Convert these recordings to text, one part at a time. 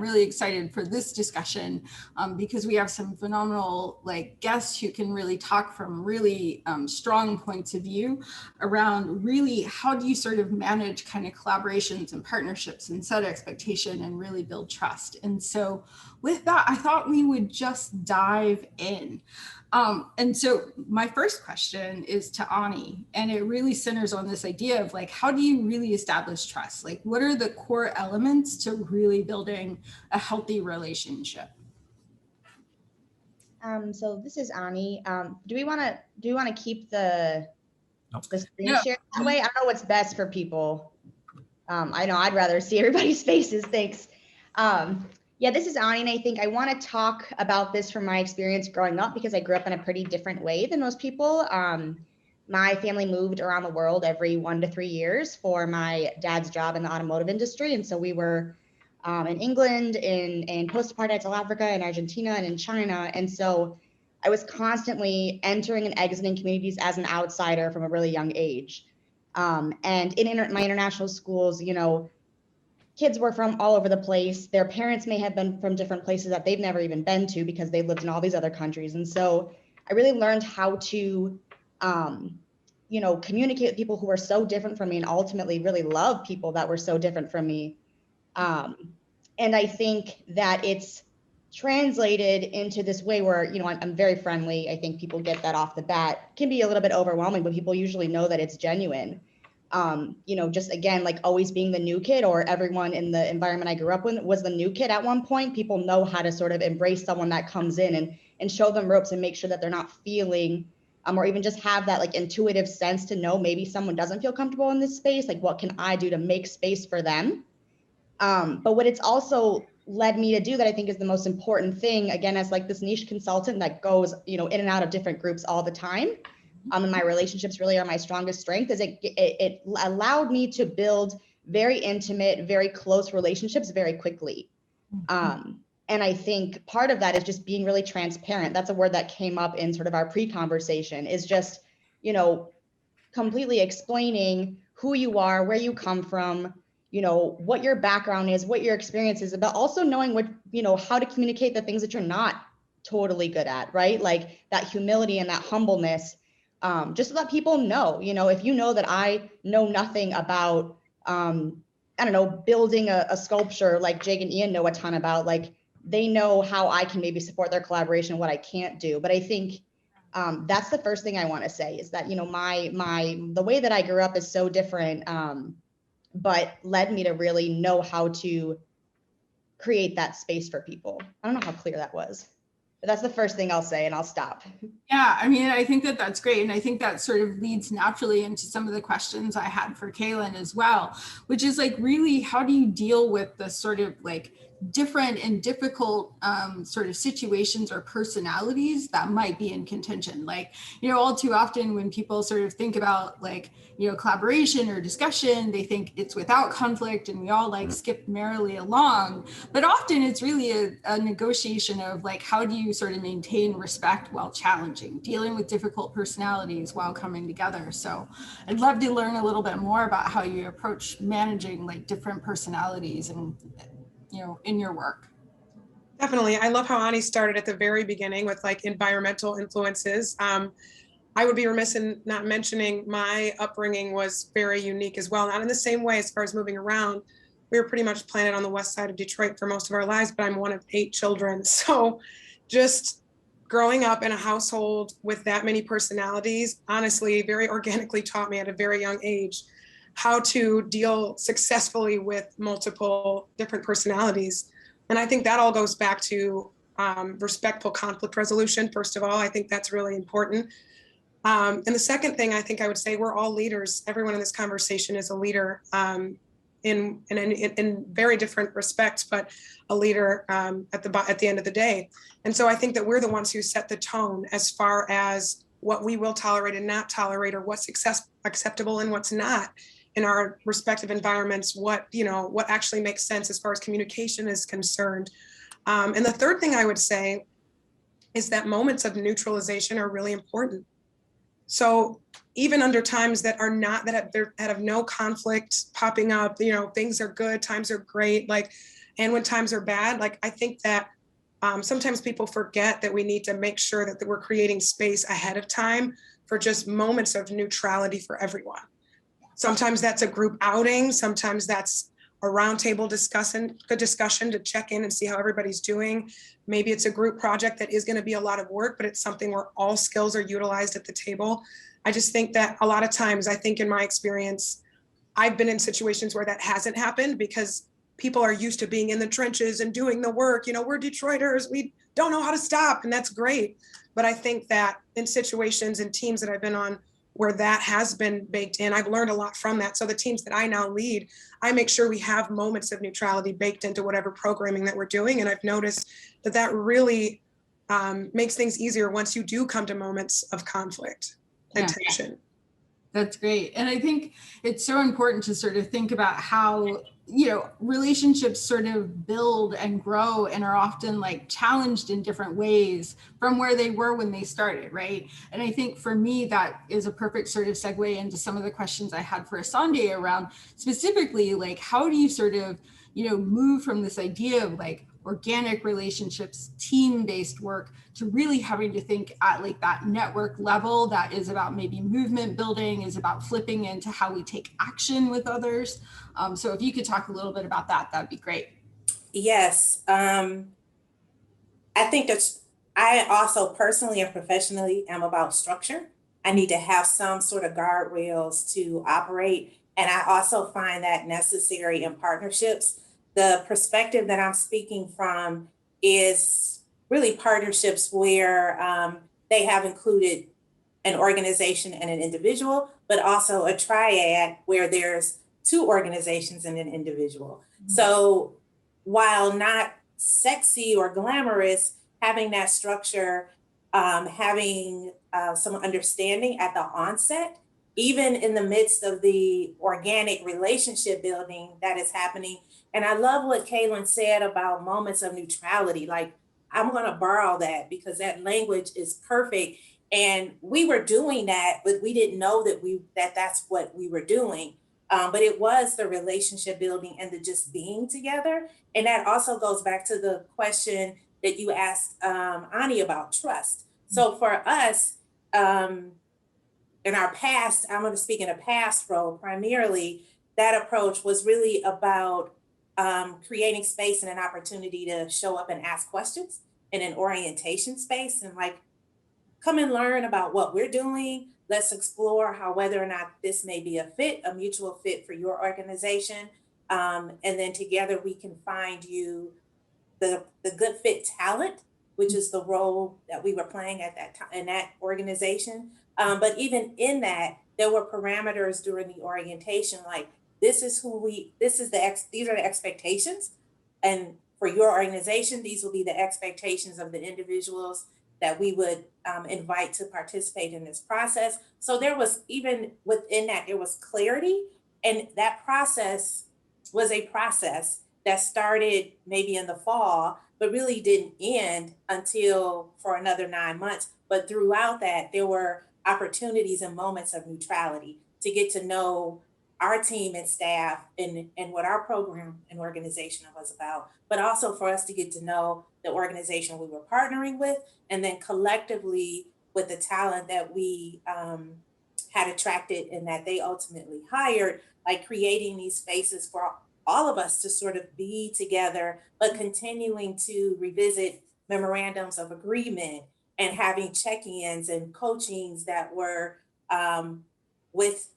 really excited for this discussion because we have some phenomenal guests who can really talk from really strong points of view around really how do you sort of manage kind of collaborations and partnerships and set expectation and really build trust. And so with that, I thought we would just dive in. And so my first question is to Ani, and it really centers on this idea of how do you really establish trust? What are the core elements to really building a healthy relationship? So this is Ani. Do we want to keep the screen share that way? I don't know what's best for people. I know I'd rather see everybody's faces. Thanks. Yeah, this is Ani, and I think I want to talk about this from my experience growing up because I grew up in a pretty different way than most people. My family moved around the world every 1 to 3 years for my dad's job in the automotive industry. And so we were in England, in post-apartheid South Africa, in Argentina, and in China. And so I was constantly entering and exiting communities as an outsider from a really young age. And in my international schools, kids were from all over the place. Their parents may have been from different places that they've never even been to because they lived in all these other countries. And so I really learned how to, communicate with people who were so different from me and ultimately really love people that were so different from me. And I think that it's translated into this way where, I'm very friendly. I think people get that off the bat. It can be a little bit overwhelming, but people usually know that it's genuine. Just again, always being the new kid, or everyone in the environment I grew up in was the new kid at one point. People know how to sort of embrace someone that comes in and show them ropes and make sure that they're not feeling, or even just have that intuitive sense to know maybe someone doesn't feel comfortable in this space. What can I do to make space for them? But what it's also led me to do that I think is the most important thing, again, as this niche consultant that goes, in and out of different groups all the time. And my relationships really are my strongest strength, is it allowed me to build very intimate, very close relationships very quickly. And I think part of that is just being really transparent. That's a word that came up in sort of our pre-conversation, is just, completely explaining who you are, where you come from, what your background is, what your experience is, but also knowing what, how to communicate the things that you're not totally good at, right? That humility and that humbleness. Just so that people know, if you know that I know nothing about, building a sculpture like Jake and Ian know a ton about, they know how I can maybe support their collaboration, what I can't do. But I think that's the first thing I want to say, is that, the way that I grew up is so different, but led me to really know how to create that space for people. I don't know how clear that was. That's the first thing I'll say, and I'll stop. Yeah, I mean, I think that that's great. And I think that sort of leads naturally into some of the questions I had for Kaylan as well, which is really, how do you deal with the sort of different and difficult sort of situations or personalities that might be in contention? All too often when people sort of think about collaboration or discussion, they think it's without conflict and we all skip merrily along. But often it's really a negotiation of how do you sort of maintain respect while challenging, dealing with difficult personalities while coming together. So I'd love to learn a little bit more about how you approach managing different personalities and in your work. Definitely. I love how Ani started at the very beginning with environmental influences. I would be remiss in not mentioning my upbringing was very unique as well. Not in the same way as far as moving around. We were pretty much planted on the west side of Detroit for most of our lives, but I'm one of 8 children. So just growing up in a household with that many personalities, honestly, very organically taught me at a very young age how to deal successfully with multiple different personalities. And I think that all goes back to respectful conflict resolution. First of all, I think that's really important. And the second thing I think I would say, we're all leaders. Everyone in this conversation is a leader in very different respects, but a leader at the end of the day. And so I think that we're the ones who set the tone as far as what we will tolerate and not tolerate, or what's acceptable and what's not in our respective environments, what actually makes sense as far as communication is concerned. And the third thing I would say is that moments of neutralization are really important. So even under times that are not, that have no conflict popping up, things are good, times are great. and when times are bad. Like, I think that sometimes people forget that we need to make sure that we're creating space ahead of time for just moments of neutrality for everyone. Sometimes that's a group outing. Sometimes that's a roundtable discussion to check in and see how everybody's doing. Maybe it's a group project that is going to be a lot of work, but it's something where all skills are utilized at the table. I just think that a lot of times, I think in my experience, I've been in situations where that hasn't happened because people are used to being in the trenches and doing the work. You know, we're Detroiters, we don't know how to stop, and that's great. But I think that in situations and teams that I've been on where that has been baked in, I've learned a lot from that. So the teams that I now lead, I make sure we have moments of neutrality baked into whatever programming that we're doing. And I've noticed that that really makes things easier once you do come to moments of conflict and tension. That's great. And I think it's so important to sort of think about how, you know, relationships sort of build and grow and are often like challenged in different ways from where they were when they started, right? And I think for me, that is a perfect sort of segue into some of the questions I had for Asandi around specifically, like, how do you sort of, you know, move from this idea of like organic relationships, team-based work, to really having to think at like that network level that is about maybe movement building, is about flipping into how we take action with others. So if you could talk a little bit about that, that'd be great. Yes. I think that's, I also personally and professionally am about structure. I need to have some sort of guardrails to operate. And I also find that necessary in partnerships. The perspective that I'm speaking from is really partnerships where they have included an organization and an individual, but also a triad where there's two organizations and an individual. Mm-hmm. So while not sexy or glamorous, having that structure, having some understanding at the onset, even in the midst of the organic relationship building that is happening. And I love what Kaylan said about moments of neutrality. Like, I'm going to borrow that because that language is perfect. And we were doing that, but we didn't know that that's what we were doing. But it was the relationship building and the just being together. And that also goes back to the question that you asked Ani about trust. So for us, in our past, I'm going to speak in a past role primarily, that approach was really about creating space and an opportunity to show up and ask questions in an orientation space and like, come and learn about what we're doing. Let's explore how whether or not this may be a fit, a mutual fit for your organization. And then together we can find you the good fit talent, which is the role that we were playing at that time in that organization. But even in that, there were parameters during the orientation, like these are the expectations. And for your organization, these will be the expectations of the individuals that we would invite to participate in this process. So there was, even within that, there was clarity. And that process was a process that started maybe in the fall, but really didn't end until for another 9 months. But throughout that, there were opportunities and moments of neutrality to get to know our team and staff and what our program and organization was about, but also for us to get to know the organization we were partnering with, and then collectively with the talent that we had attracted and that they ultimately hired, like creating these spaces for all of us to sort of be together, but continuing to revisit memorandums of agreement and having check-ins and coachings that were with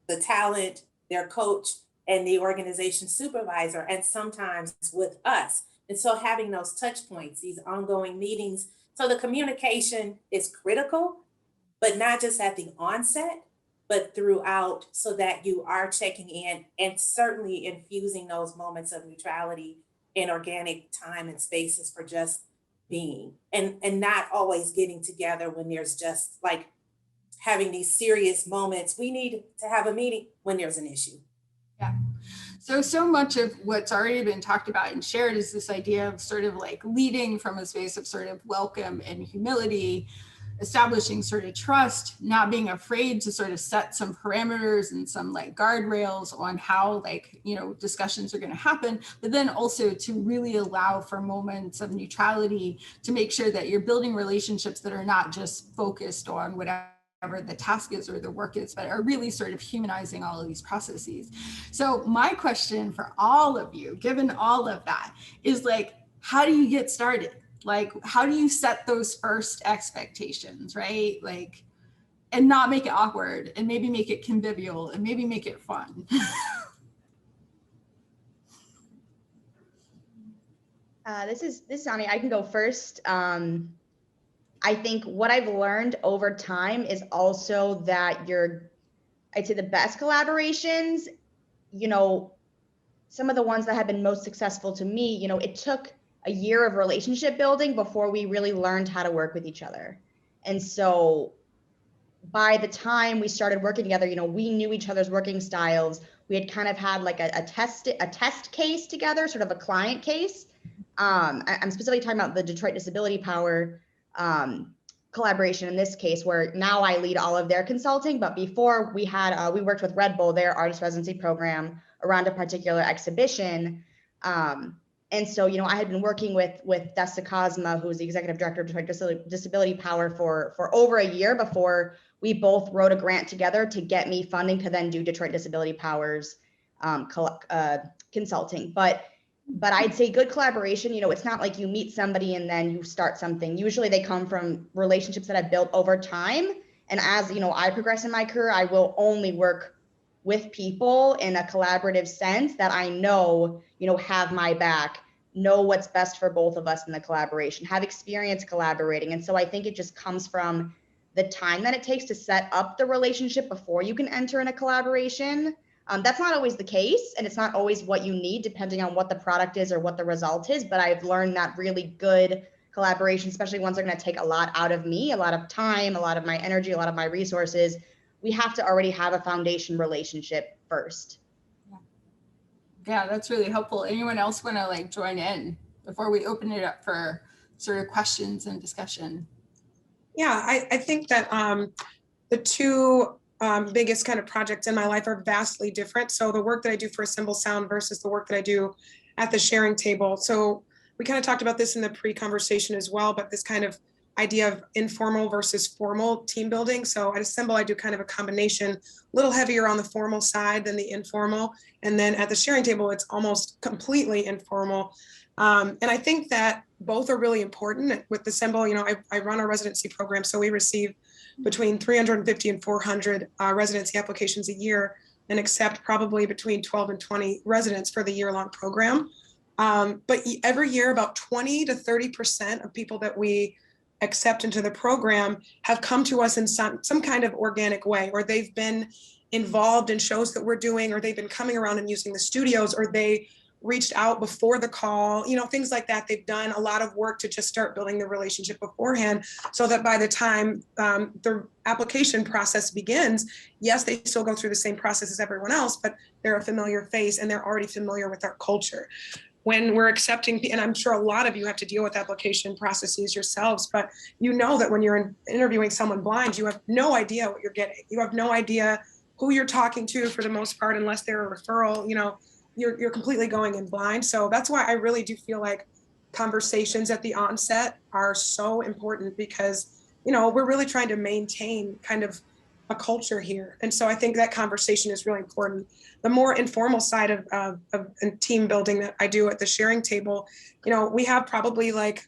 the talent, their coach, and the organization supervisor, and sometimes with us. And so having those touch points, these ongoing meetings. So the communication is critical, but not just at the onset, but throughout, so that you are checking in and certainly infusing those moments of neutrality in organic time and spaces for just being, and not always getting together when there's just like having these serious moments. We need to have a meeting when there's an issue. Yeah. So much of what's already been talked about and shared is this idea of sort of like leading from a space of sort of welcome and humility. establishing sort of trust, not being afraid to sort of set some parameters and some like guardrails on how like, you know, discussions are going to happen, but then also to really allow for moments of neutrality to make sure that you're building relationships that are not just focused on whatever the task is or the work is, but are really sort of humanizing all of these processes. So my question for all of you, given all of that, is like, how do you get started? Like, how do you set those first expectations, right? Like, and not make it awkward, and maybe make it convivial, and maybe make it fun. This is Ani. I can go first. I think what I've learned over time is also that I'd say the best collaborations, you know, some of the ones that have been most successful to me, you know, it took a year of relationship building before we really learned how to work with each other. And so by the time we started working together, you know, we knew each other's working styles. We had kind of had like a test case together, sort of a client case. I'm specifically talking about the Detroit Disability Power collaboration in this case, where now I lead all of their consulting. But before we worked with Red Bull, their artist residency program, around a particular exhibition. And so, you know, I had been working with Desta Cosma, who's the executive director of Detroit Disability Power for over a year before we both wrote a grant together to get me funding to then do Detroit Disability Power's consulting. But I'd say good collaboration, you know, it's not like you meet somebody and then you start something. Usually they come from relationships that I've built over time. And as, you know, I progress in my career, I will only work with people in a collaborative sense that I know, you know, have my back, know what's best for both of us in the collaboration, have experience collaborating. And so I think it just comes from the time that it takes to set up the relationship before you can enter in a collaboration. That's not always the case, and it's not always what you need depending on what the product is or what the result is. But I've learned that really good collaboration, especially ones that are going to take a lot out of me, a lot of time, a lot of my energy, a lot of my resources, we have to already have a foundation relationship first. Yeah, that's really helpful. Anyone else want to like join in before we open it up for sort of questions and discussion? Yeah, I think that the two biggest kind of projects in my life are vastly different. So the work that I do for Assemble Sound versus the work that I do at the Sharing Table. So we kind of talked about this in the pre-conversation as well, but this kind of idea of informal versus formal team building. So at Assemble, I do kind of a combination, a little heavier on the formal side than the informal. And then at the Sharing Table, it's almost completely informal. And I think that both are really important. With Assemble, you know, I run a residency program, so we receive between 350 and 400 residency applications a year and accept probably between 12 and 20 residents for the year-long program. But every year, about 20 to 30% of people that we accept into the program have come to us in some kind of organic way, or they've been involved in shows that we're doing, or they've been coming around and using the studios, or they reached out before the call, you know, things like that. They've done a lot of work to just start building the relationship beforehand so that by the time the application process begins, yes, they still go through the same process as everyone else, but they're a familiar face and they're already familiar with our culture. When we're accepting, and I'm sure a lot of you have to deal with application processes yourselves, but you know that when you're interviewing someone blind, you have no idea what you're getting. You have no idea who you're talking to for the most part, unless they're a referral, you know, you're completely going in blind. So that's why I really do feel like conversations at the onset are so important, because, you know, we're really trying to maintain kind of a culture here. And so I think that conversation is really important. The more informal side of team building that I do at the Sharing Table, you know, we have probably like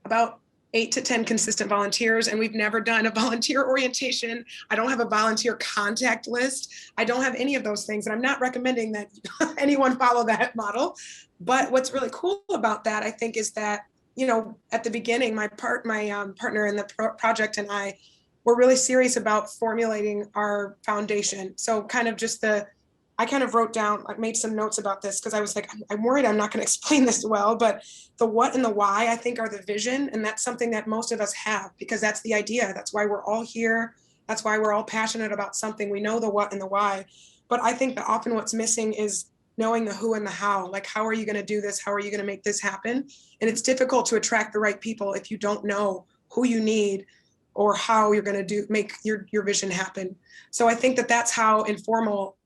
about 8 to 10 consistent volunteers, and we've never done a volunteer orientation. I don't have a volunteer contact list. I don't have any of those things, and I'm not recommending that anyone follow that model. But what's really cool about that, I think, is that, you know, at the beginning, my partner in the project and I were really serious about formulating our foundation. So kind of just I kind of wrote down, I made some notes about this because I was like, I'm worried I'm not going to explain this well, but the what and the why, I think, are the vision. And that's something that most of us have, because that's the idea. That's why we're all here. That's why we're all passionate about something. We know the what and the why. But I think that often what's missing is knowing the who and the how. Like, how are you going to do this? How are you going to make this happen? And it's difficult to attract the right people if you don't know who you need, or how you're going to make your vision happen. So I think that that's how informal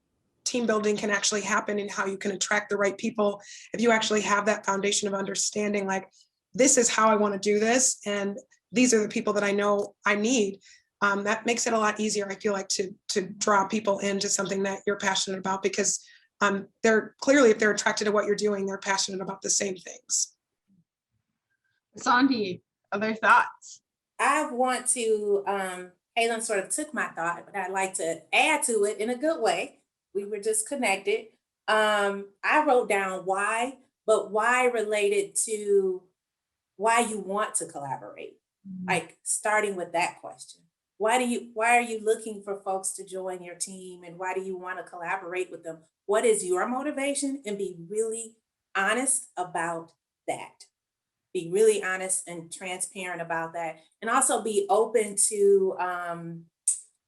team building can actually happen, and how you can attract the right people if you actually have that foundation of understanding, like, this is how I want to do this, and these are the people that I know I need. That makes it a lot easier, I feel like, to draw people into something that you're passionate about, because they're clearly, if they're attracted to what you're doing, they're passionate about the same things. Asandi, other thoughts? I want to, Kaylan sort of took my thought, but I'd like to add to it in a good way. We were just connected. I wrote down why, but why related to why you want to collaborate. Like, starting with that question. Why are you looking for folks to join your team, and why do you want to collaborate with them? What is your motivation? And be really honest about that. Be really honest and transparent about that. And also be open to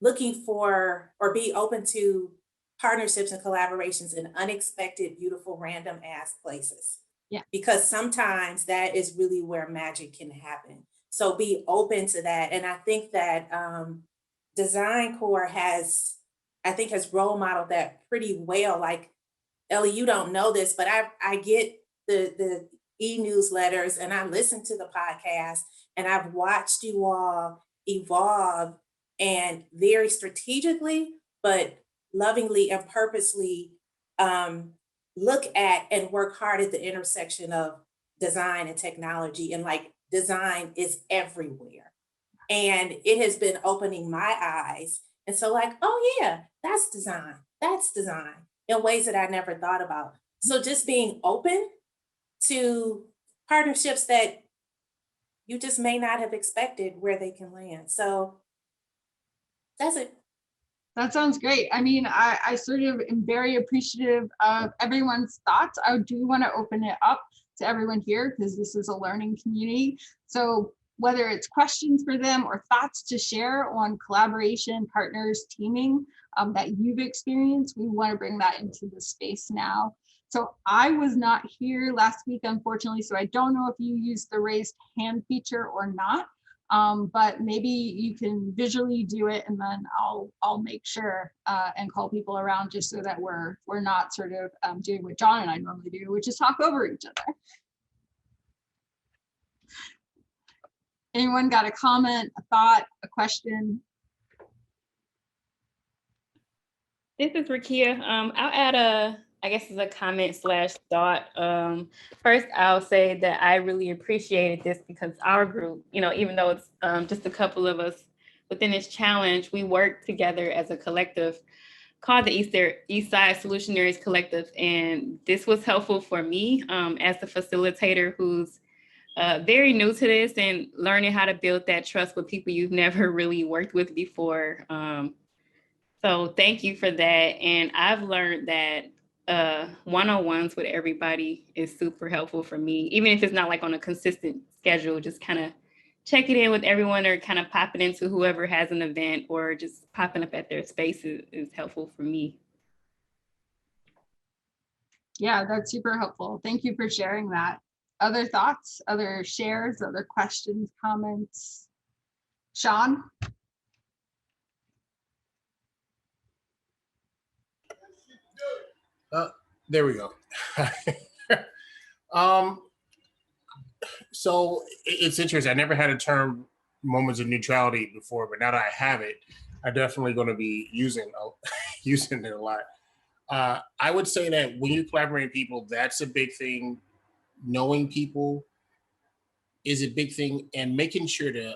looking for, or be open to partnerships and collaborations in unexpected, beautiful, random ass places. Yeah. Because sometimes that is really where magic can happen. So be open to that. And I think that Design Core has role modeled that pretty well. Like, Ellie, you don't know this, but I get the e-newsletters, and I listen to the podcast, and I've watched you all evolve, and very strategically, but lovingly and purposely look at and work hard at the intersection of design and technology. And like, design is everywhere. And it has been opening my eyes. And so, like, oh yeah, that's design in ways that I never thought about. So just being open to partnerships that you just may not have expected where they can land. So that's it. That sounds great. I mean, I sort of am very appreciative of everyone's thoughts. I do want to open it up to everyone here, because this is a learning community. So whether it's questions for them or thoughts to share on collaboration, partners, teaming that you've experienced, we want to bring that into the space now. So I was not here last week, unfortunately, so I don't know if you used the raised hand feature or not. But maybe you can visually do it, and then I'll make sure and call people around, just so that we're not sort of doing what John and I normally do, which is talk over each other. Anyone got a comment, a thought, a question? This is Rakia. I'll add I guess it's a comment / thought. First, I'll say that I really appreciated this, because our group, even though it's just a couple of us within this challenge, we work together as a collective called the East Side Solutionaries Collective. And this was helpful for me as the facilitator who's very new to this, and learning how to build that trust with people you've never really worked with before. So thank you for that. And I've learned that one-on-ones with everybody is super helpful for me, even if it's not like on a consistent schedule. Just kind of checking in with everyone, or kind of popping into whoever has an event, or just popping up at their space is helpful for me. Yeah, that's super helpful. Thank you for sharing that. Other thoughts, other shares, other questions, comments? Sean? There we go. So it's interesting. I never had a term moments of neutrality before, but now that I have it, I'm definitely going to be using it a lot. I would say that when you collaborate with people, that's a big thing. Knowing people is a big thing, and making sure to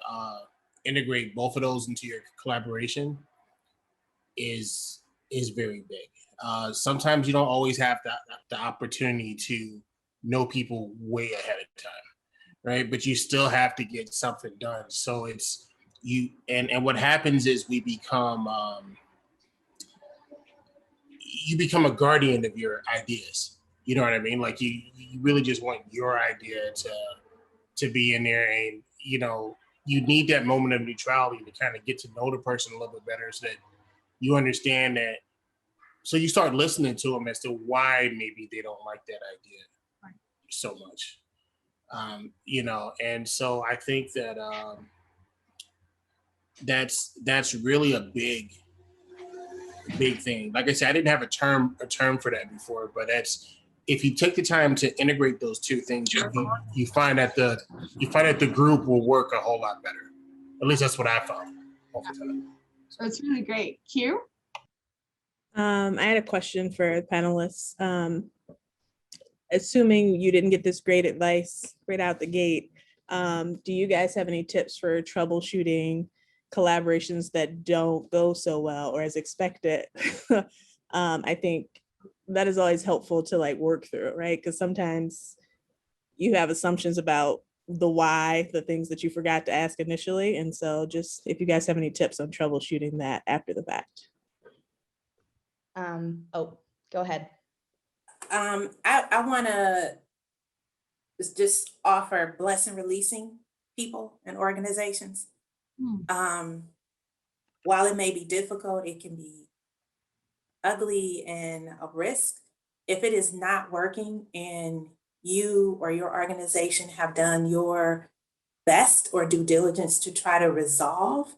integrate both of those into your collaboration is very big. Sometimes you don't always have the opportunity to know people way ahead of time, right? But you still have to get something done. So it's you, and what happens is you become a guardian of your ideas. You know what I mean? Like you really just want your idea to be in there, and you need that moment of neutrality to kind of get to know the person a little bit better, so that you understand that. So you start listening to them as to why maybe they don't like that idea so much, and so I think that that's really a big thing. Like I said, I didn't have a term for that before, but that's, if you take the time to integrate those two things, you find that the group will work a whole lot better. At least that's what I found all the time. So it's really great. Q? I had a question for the panelists. Assuming you didn't get this great advice right out the gate, do you guys have any tips for troubleshooting collaborations that don't go so well or as expected? I think that is always helpful to like work through, right? Because sometimes you have assumptions about the why, the things that you forgot to ask initially. And so just if you guys have any tips on troubleshooting that after the fact. Oh, go ahead. I want to just offer blessing releasing people and organizations. While it may be difficult, it can be ugly and a risk. If it is not working and you or your organization have done your best or due diligence to try to resolve,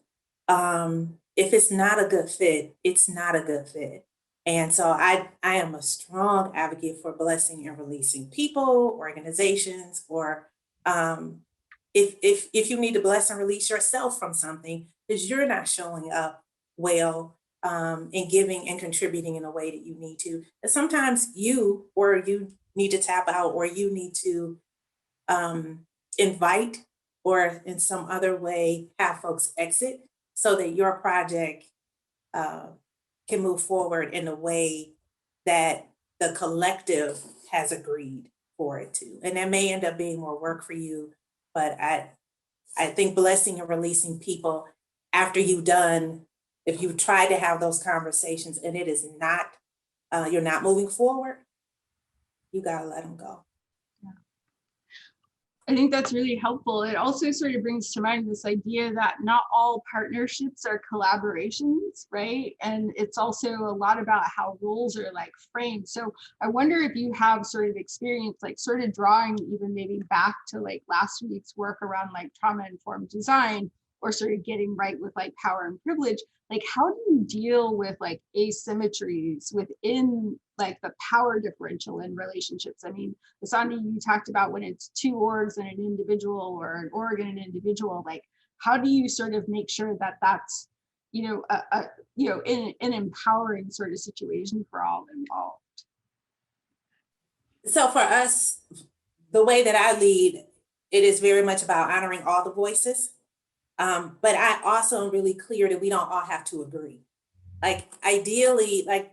if it's not a good fit, it's not a good fit. And so I am a strong advocate for blessing and releasing people, organizations, or if you need to bless and release yourself from something because you're not showing up well and giving and contributing in a way that you need to. And sometimes you need to tap out, or you need to invite or in some other way have folks exit so that your project can move forward in a way that the collective has agreed for it to. And that may end up being more work for you, but I think blessing and releasing people after you've done, if you try to have those conversations and it is not, you're not moving forward, you gotta let them go. I think that's really helpful. It also sort of brings to mind this idea that not all partnerships are collaborations, right? And it's also a lot about how roles are like framed. So I wonder if you have sort of experience, like sort of drawing even maybe back to like last week's work around like trauma-informed design, or sort of getting right with like power and privilege. Like, how do you deal with like asymmetries within like the power differential in relationships? I mean, Asandi, you talked about when it's two orgs and an individual, or an org and an individual, like how do you sort of make sure that that's, in an empowering sort of situation for all involved? So for us, the way that I lead, it is very much about honoring all the voices. But I also am really clear that we don't all have to agree. Like ideally, like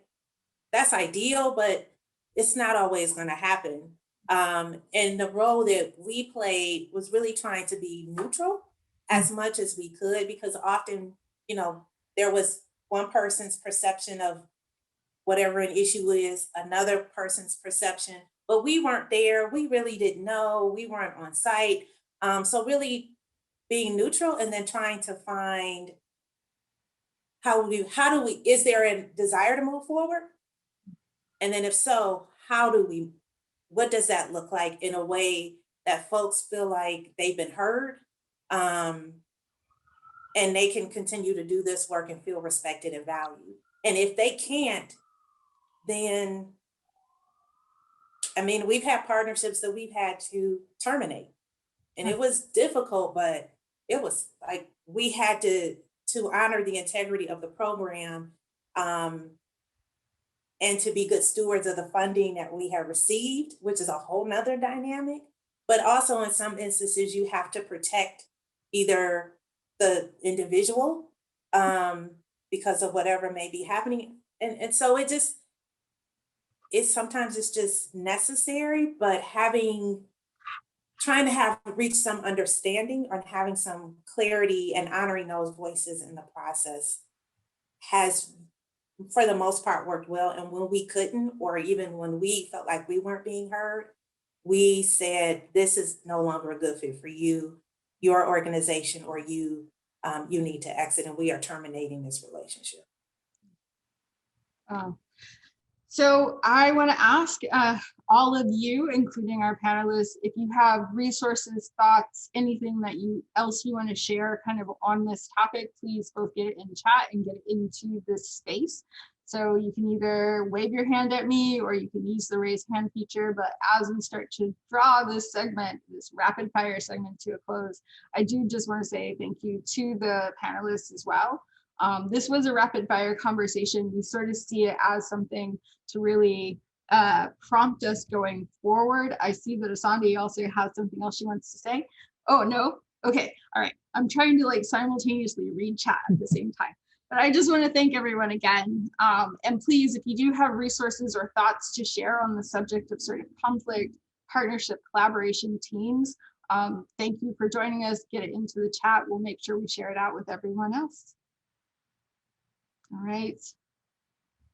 that's ideal, but it's not always going to happen. And the role that we played was really trying to be neutral as much as we could, because often, there was one person's perception of whatever an issue is, another person's perception, but we weren't there. We really didn't know. We weren't on site. So really being neutral and then trying to find how do we, is there a desire to move forward? And then if so, what does that look like in a way that folks feel like they've been heard, and they can continue to do this work and feel respected and valued. And if they can't, then, I mean, we've had partnerships that we've had to terminate. And it was difficult, but it was like we had to honor the integrity of the program, and to be good stewards of the funding that we have received, which is a whole nother dynamic. But also in some instances, you have to protect either the individual because of whatever may be happening. And so sometimes it's just necessary, but trying to reach some understanding or having some clarity and honoring those voices in the process has, for the most part, worked well. And when we couldn't, or even when we felt like we weren't being heard, we said, this is no longer a good fit for you, your organization, or you need to exit, and we are terminating this relationship. So I want to ask all of you, including our panelists, if you have resources, thoughts, anything that else you want to share kind of on this topic, please both get it in chat and get it into this space. So you can either wave your hand at me or you can use the raise hand feature. But as we start to draw this segment, this rapid fire segment to a close, I do just want to say thank you to the panelists as well. This was a rapid fire conversation. We sort of see it as something to really prompt us going forward. I see that Asandi also has something else she wants to say. Oh, no? Okay, all right. I'm trying to like simultaneously read chat at the same time. But I just want to thank everyone again. And please, if you do have resources or thoughts to share on the subject of sort of conflict, partnership, collaboration teams, thank you for joining us. Get it into the chat. We'll make sure we share it out with everyone else. All right.